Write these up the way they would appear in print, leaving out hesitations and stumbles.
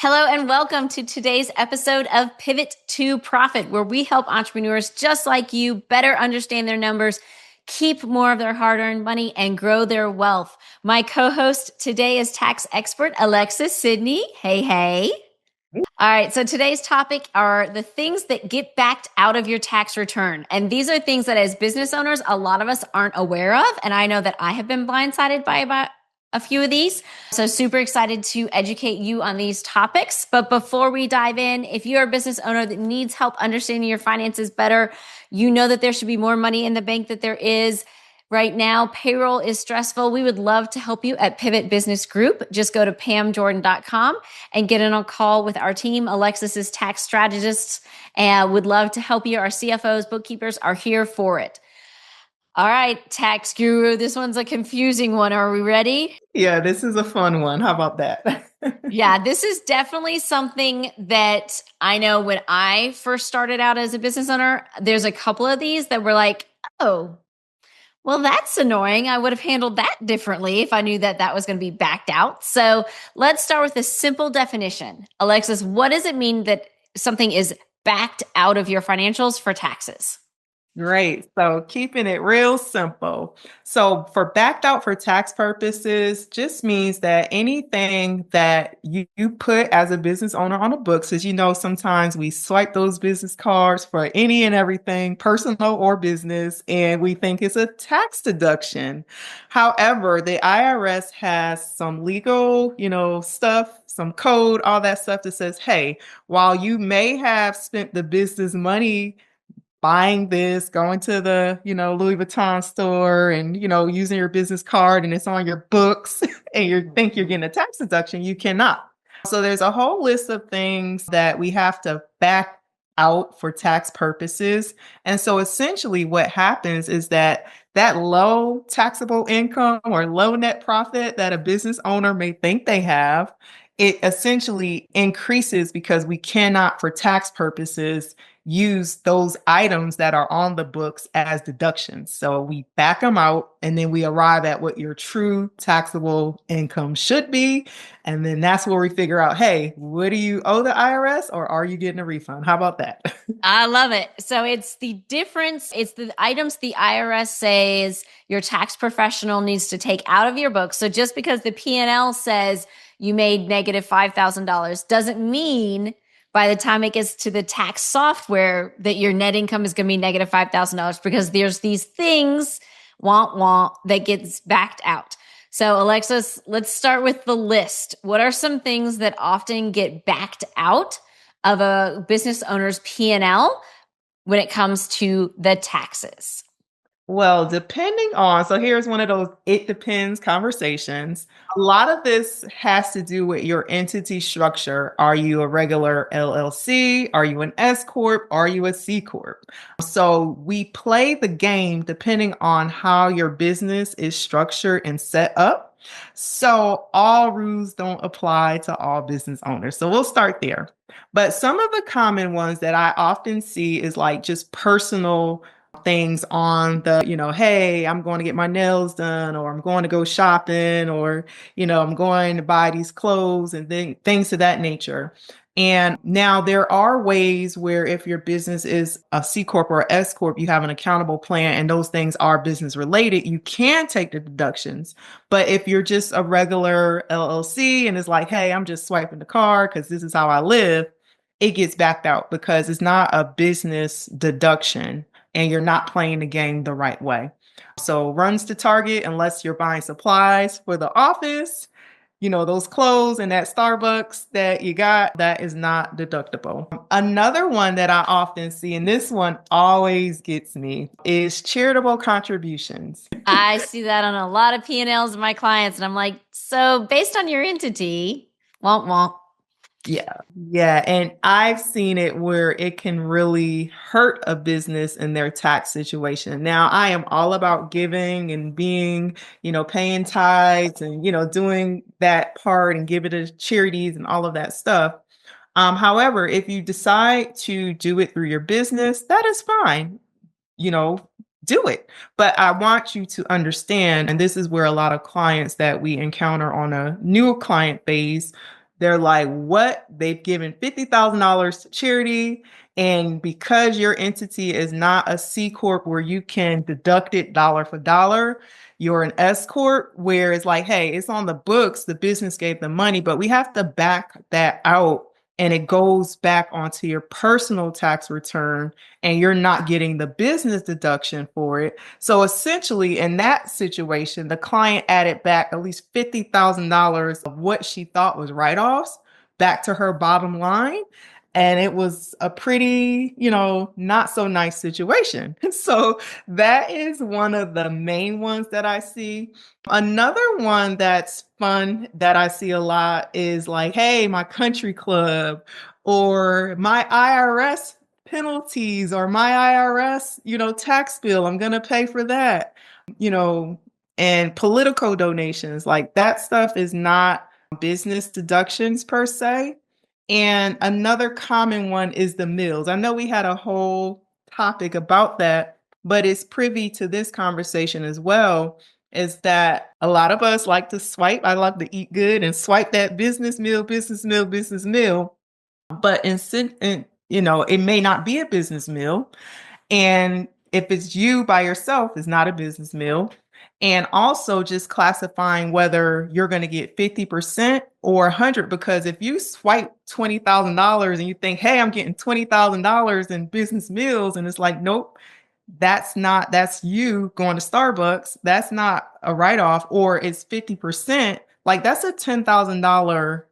Hello and welcome to today's episode of Pivot to Profit, where we help entrepreneurs just like you better understand their numbers, keep more of their hard-earned money, and grow their wealth. My co-host today is tax expert Alexis Sidney. Hey, hey. All right, so today's topic are the things that get backed out of your tax return. And these are things that as business owners, a lot of us aren't aware of. And I know that I have been blindsided by about a few of these. So super excited to educate you on these topics. But before we dive in, if you're a business owner that needs help understanding your finances better, you know that there should be more money in the bank that there is right now. Payroll is stressful. We would love to help you at Pivot Business Group. Just go to pamjordan.com and get in a call with our team. Alexis is tax strategists and would love to help you. Our CFOs, bookkeepers are here for it. All right, tax guru, this one's a confusing one. Are we ready? Yeah, this is a fun one. How about that? Yeah, this is definitely something that I know when I first started out as a business owner, there's a couple of these that were like, oh, well, that's annoying. I would have handled that differently if I knew that that was going to be backed out. So let's start with a simple definition. Alexis, what does it mean that something is backed out of your financials for taxes? Great. So keeping it real simple. So for backed out for tax purposes just means that anything that you put as a business owner on the books, as you know, sometimes we swipe those business cards for any and everything, personal or business, and we think it's a tax deduction. However, the IRS has some legal, stuff, some code, all that stuff that says, hey, while you may have spent the business money buying this, going to the, Louis Vuitton store and, using your business card and it's on your books and you think you're getting a tax deduction, you cannot. So there's a whole list of things that we have to back out for tax purposes. And so essentially what happens is that low taxable income or low net profit that a business owner may think they have, it essentially increases because we cannot, for tax purposes, use those items that are on the books as deductions. So we back them out and then we arrive at what your true taxable income should be. And then that's where we figure out, hey, what do you owe the IRS or are you getting a refund? How about that? I love it. So it's the difference. It's the items the IRS says your tax professional needs to take out of your books. So just because the P&L says you made negative $5,000 doesn't mean by the time it gets to the tax software that your net income is going to be negative $5,000 because there's these things, that gets backed out. So Alexis, let's start with the list. What are some things that often get backed out of a business owner's P&L when it comes to the taxes? Well, so here's one of those it depends conversations. A lot of this has to do with your entity structure. Are you a regular LLC? Are you an S Corp? Are you a C Corp? So we play the game depending on how your business is structured and set up. So all rules don't apply to all business owners. So we'll start there. But some of the common ones that I often see is like just personal things on the, hey, I'm going to get my nails done, or I'm going to go shopping, or, I'm going to buy these clothes and things of that nature. And now there are ways where if your business is a C Corp or S Corp, you have an accountable plan and those things are business related, you can take the deductions. But if you're just a regular LLC and it's like, hey, I'm just swiping the card because this is how I live, it gets backed out because it's not a business deduction and you're not playing the game the right way. So runs to Target, unless you're buying supplies for the office, those clothes and that Starbucks that you got, that is not deductible. Another one that I often see, and this one always gets me, is charitable contributions. I see that on a lot of P&Ls of my clients. And I'm like, so based on your entity, won't, won't. Yeah. And I've seen it where it can really hurt a business in their tax situation. Now, I am all about giving and being, paying tithes and, doing that part and give it to charities and all of that stuff. However, if you decide to do it through your business, that is fine. Do it. But I want you to understand, and this is where a lot of clients that we encounter on a new client base They're like, what? They've given $50,000 to charity. And because your entity is not a C Corp where you can deduct it dollar for dollar, you're an S Corp where it's like, hey, it's on the books, the business gave the money, but we have to back that out and it goes back onto your personal tax return and you're not getting the business deduction for it. So essentially, in that situation, the client added back at least $50,000 of what she thought was write-offs back to her bottom line. And it was a pretty, not so nice situation. So that is one of the main ones that I see. Another one that's fun that I see a lot is like, hey, my country club or my IRS penalties or my IRS, tax bill. I'm going to pay for that, you know, and political donations. Like that stuff is not business deductions per se. And another common one is the meals. I know we had a whole topic about that, but it's privy to this conversation as well, is that a lot of us like to swipe. I like to eat good and swipe that business meal, business meal, business meal. But it may not be a business meal. And if it's you by yourself, it's not a business meal. And also just classifying whether you're going to get 50% or 100, because if you swipe $20,000 and you think, hey, I'm getting $20,000 in business meals, and it's like, nope, that's you going to Starbucks. That's not a write-off, or it's 50%. Like that's a $10,000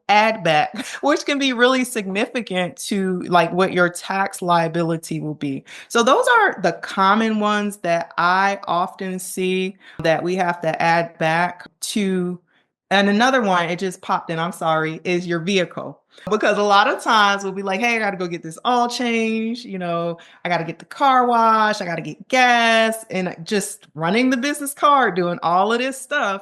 add back, which can be really significant to like what your tax liability will be. So those are the common ones that I often see that we have to add back to. And another one, it just popped in, I'm sorry, is your vehicle. Because a lot of times we'll be like, hey, I got to go get this oil change. I got to get the car wash. I got to get gas, and just running the business card, doing all of this stuff.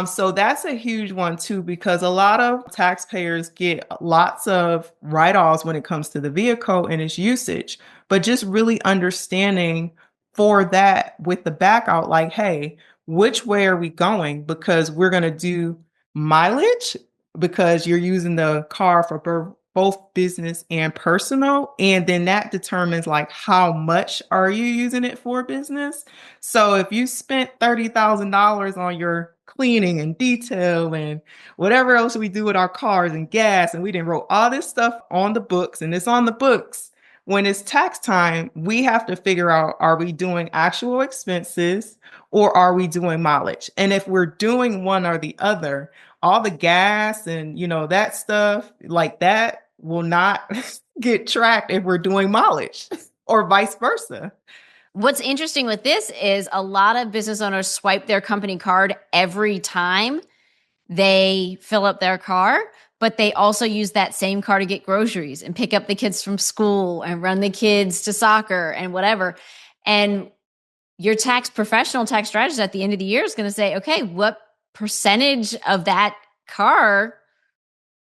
So that's a huge one too, because a lot of taxpayers get lots of write-offs when it comes to the vehicle and its usage, but just really understanding for that with the back out, like, hey, which way are we going? Because we're going to do mileage because you're using the car for both business and personal. And then that determines like how much are you using it for business. So if you spent $30,000 on your cleaning and detail and whatever else we do with our cars and gas, and we didn't wrote all this stuff on the books, and it's on the books. When it's tax time, we have to figure out, are we doing actual expenses or are we doing mileage? And if we're doing one or the other, all the gas and that stuff like that will not get tracked if we're doing mileage or vice versa. What's interesting with this is a lot of business owners swipe their company card every time they fill up their car, but they also use that same car to get groceries and pick up the kids from school and run the kids to soccer and whatever. And your professional tax strategist at the end of the year is going to say, okay, what percentage of that car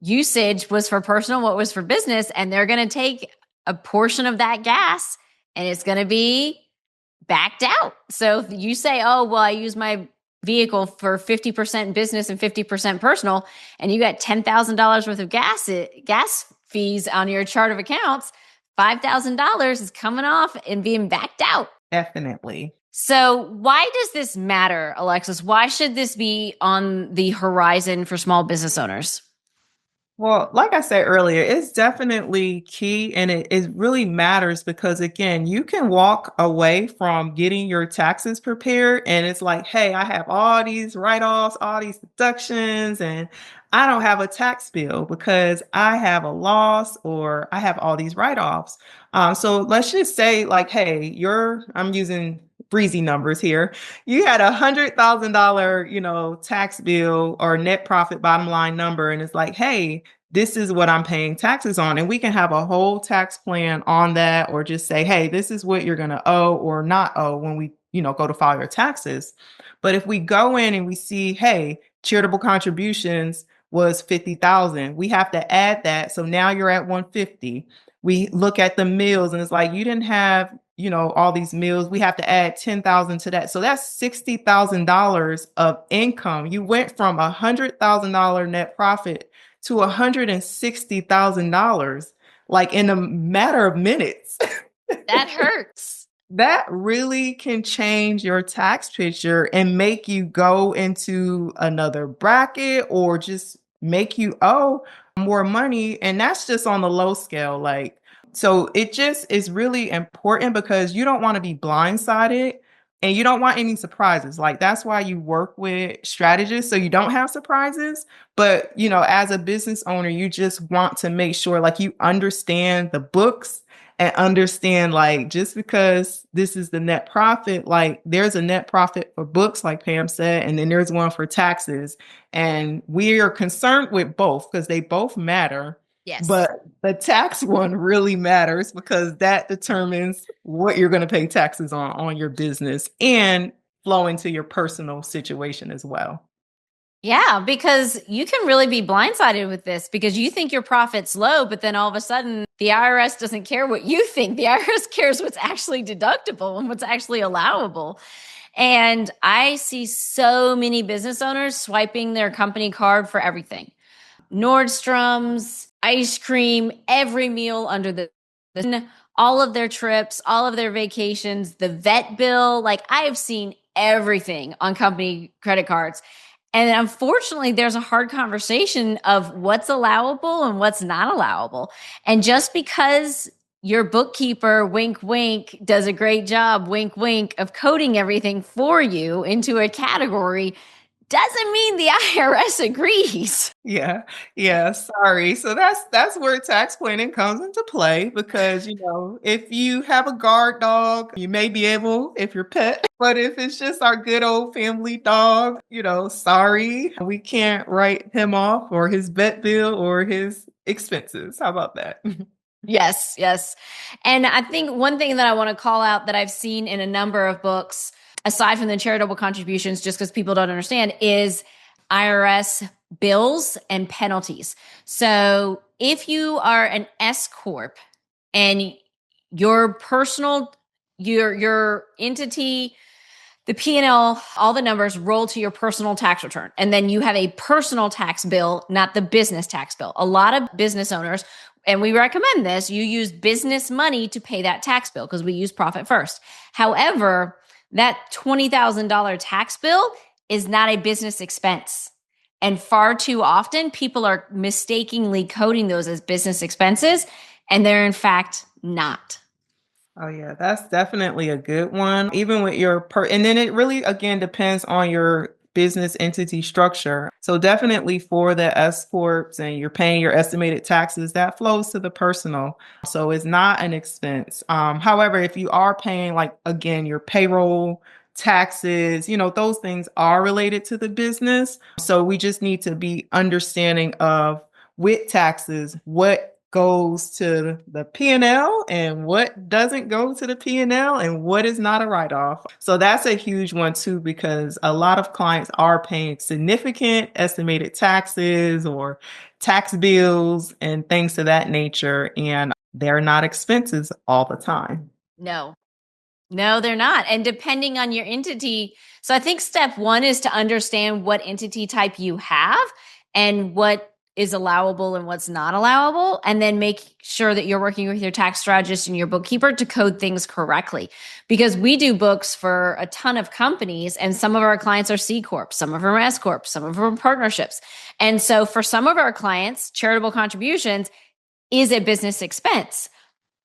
usage was for personal, what was for business? And they're going to take a portion of that gas and it's going to be backed out. So if you say, oh, well, I use my vehicle for 50% business and 50% personal, and you got $10,000 worth of gas fees on your chart of accounts, $5,000 is coming off and being backed out. Definitely. So why does this matter, Alexis? Why should this be on the horizon for small business owners? Well, like I said earlier, it's definitely key, and it really matters because, again, you can walk away from getting your taxes prepared and it's like, hey, I have all these write-offs, all these deductions, and I don't have a tax bill because I have a loss or I have all these write-offs. So let's just say like, hey, I'm using breezy numbers here. You had $100,000, tax bill or net profit bottom line number. And it's like, hey, this is what I'm paying taxes on. And we can have a whole tax plan on that, or just say, hey, this is what you're going to owe or not owe when we, go to file your taxes. But if we go in and we see, hey, charitable contributions was 50,000, we have to add that. So now you're at 150. We look at the meals and it's like, you didn't have, all these meals. We have to add 10,000 to that. So that's $60,000 of income. You went from $100,000 net profit to $160,000, like in a matter of minutes. That hurts. That really can change your tax picture and make you go into another bracket or just make you owe more money. And that's just on the low scale. Like, so it just is really important because you don't want to be blindsided and you don't want any surprises. Like, that's why you work with strategists so you don't have surprises. But, as a business owner, you just want to make sure like you understand the books and understand like just because this is the net profit, like there's a net profit for books, like Pam said, and then there's one for taxes. And we are concerned with both because they both matter. Yes. But the tax one really matters because that determines what you're going to pay taxes on your business and flow into your personal situation as well. Yeah, because you can really be blindsided with this because you think your profit's low, but then all of a sudden the IRS doesn't care what you think. The IRS cares what's actually deductible and what's actually allowable. And I see so many business owners swiping their company card for everything. Nordstrom's, ice cream, every meal under the all of their trips, all of their vacations, the vet bill. Like I have seen everything on company credit cards. And unfortunately, there's a hard conversation of what's allowable and what's not allowable. And just because your bookkeeper, wink, wink, does a great job, wink, wink, of coding everything for you into a category doesn't mean the IRS agrees. Yeah, yeah, sorry. So that's where tax planning comes into play because if you have a guard dog, you may be able if your pet, but if it's just our good old family dog, sorry, we can't write him off or his vet bill or his expenses. How about that? Yes, yes. And I think one thing that I want to call out that I've seen in a number of books, aside from the charitable contributions, just because people don't understand, is IRS bills and penalties. So if you are an S corp and your personal your entity, the P&L, all the numbers roll to your personal tax return. And then you have a personal tax bill, not the business tax bill. A lot of business owners, and we recommend this, you use business money to pay that tax bill because we use profit first. However, that $20,000 tax bill is not a business expense. And far too often, people are mistakenly coding those as business expenses, and they're in fact not. Oh yeah, that's definitely a good one. Even with and then it really again depends on your business entity structure. So definitely for the S corps and you're paying your estimated taxes, that flows to the personal. So it's not an expense. However, if you are paying like again your payroll, taxes, those things are related to the business. So we just need to be understanding of with taxes, what goes to the P&L and what doesn't go to the P&L and what is not a write-off. So that's a huge one too, because a lot of clients are paying significant estimated taxes or tax bills and things of that nature, and they're not expenses all the time. No, no, they're not. And depending on your entity, so I think step one is to understand what entity type you have and what is allowable and what's not allowable, and then make sure that you're working with your tax strategist and your bookkeeper to code things correctly. Because we do books for a ton of companies, and some of our clients are C Corp, some of them are S Corp, some of them are partnerships. And so for some of our clients, charitable contributions is a business expense,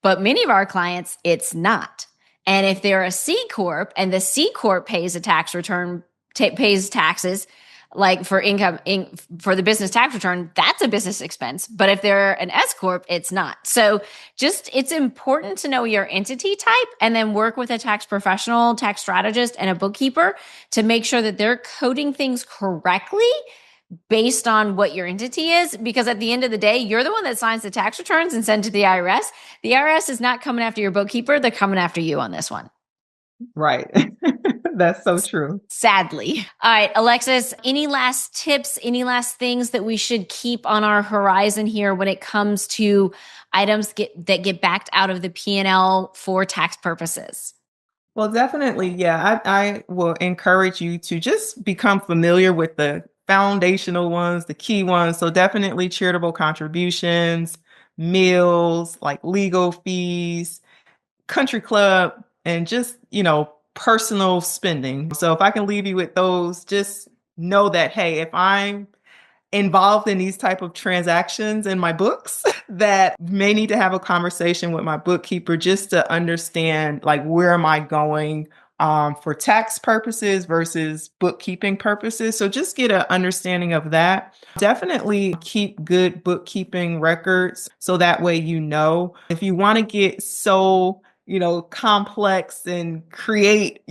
but many of our clients, it's not. And if they're a C Corp and the C Corp pays a tax return, pays taxes, like for income for the business tax return, that's a business expense. But if they're an S Corp, it's not. So just it's important to know your entity type and then work with a tax professional, tax strategist, and a bookkeeper to make sure that they're coding things correctly based on what your entity is. Because at the end of the day, you're the one that signs the tax returns and send to the IRS. The IRS is not coming after your bookkeeper. They're coming after you on this one. Right. That's so true. Sadly. All right, Alexis, any last tips, any last things that we should keep on our horizon here when it comes to items that get backed out of the P&L for tax purposes? Well, definitely. Yeah. I will encourage you to just become familiar with the foundational ones, the key ones. So definitely charitable contributions, meals, like legal fees, country club, and just, personal spending. So if I can leave you with those, just know that, hey, if I'm involved in these type of transactions in my books that may need to have a conversation with my bookkeeper just to understand like where am I going for tax purposes versus bookkeeping purposes. So just get an understanding of that. Definitely keep good bookkeeping records so that way if you want to get so complex and create,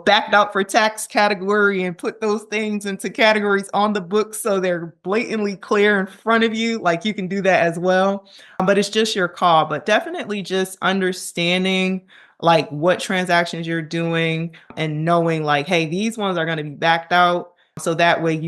backed out for tax category and put those things into categories on the books so they're blatantly clear in front of you. Like you can do that as well. But it's just your call. But definitely just understanding like what transactions you're doing and knowing like, hey, these ones are going to be backed out. So that way,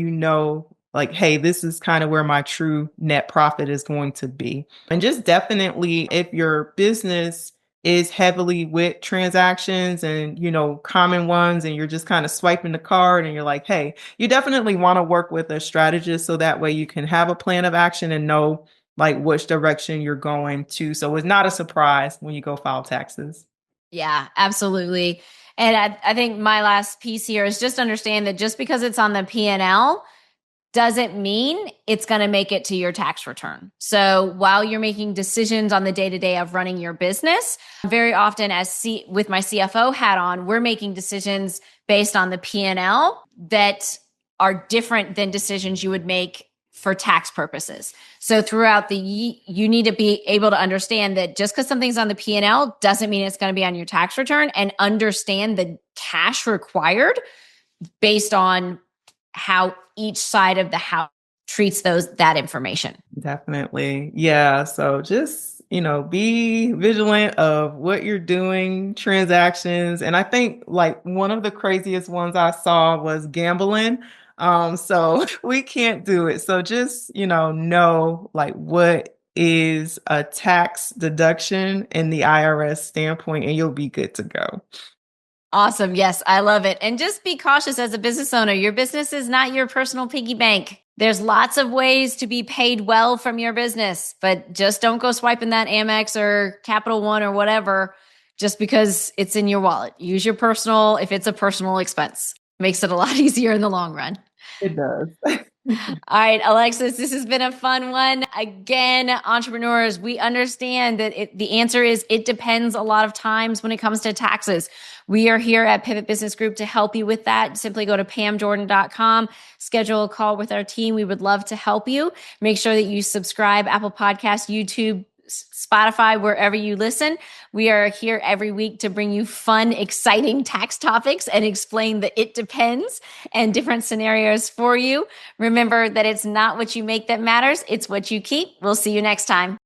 like, hey, this is kind of where my true net profit is going to be. And just definitely if your business is heavily with transactions and, common ones, and you're just kind of swiping the card and you're like, hey, you definitely want to work with a strategist so that way you can have a plan of action and know like which direction you're going to. So it's not a surprise when you go file taxes. Yeah, absolutely. And I think my last piece here is just understand that just because it's on the P&L doesn't mean it's going to make it to your tax return. So while you're making decisions on the day-to-day of running your business, very often with my CFO hat on, we're making decisions based on the P&L that are different than decisions you would make for tax purposes. So throughout you need to be able to understand that just because something's on the P&L doesn't mean it's going to be on your tax return, and understand the cash required based on how each side of the house treats that information. Definitely. Yeah. So just, be vigilant of what you're doing, transactions. And I think like one of the craziest ones I saw was gambling. So we can't do it. So just, know like what is a tax deduction in the IRS standpoint, and you'll be good to go. Awesome. Yes, I love it. And just be cautious as a business owner. Your business is not your personal piggy bank. There's lots of ways to be paid well from your business, but just don't go swiping that Amex or Capital One or whatever just because it's in your wallet. Use your personal if it's a personal expense. Makes it a lot easier in the long run. It does. All right, Alexis, this has been a fun one. Again, entrepreneurs, we understand that the answer is it depends a lot of times when it comes to taxes. We are here at Pivot Business Group to help you with that. Simply go to pamjordan.com, schedule a call with our team. We would love to help you. Make sure that you subscribe, Apple Podcasts, YouTube, Spotify, wherever you listen. We are here every week to bring you fun, exciting tax topics and explain the it depends and different scenarios for you. Remember that it's not what you make that matters. It's what you keep. We'll see you next time.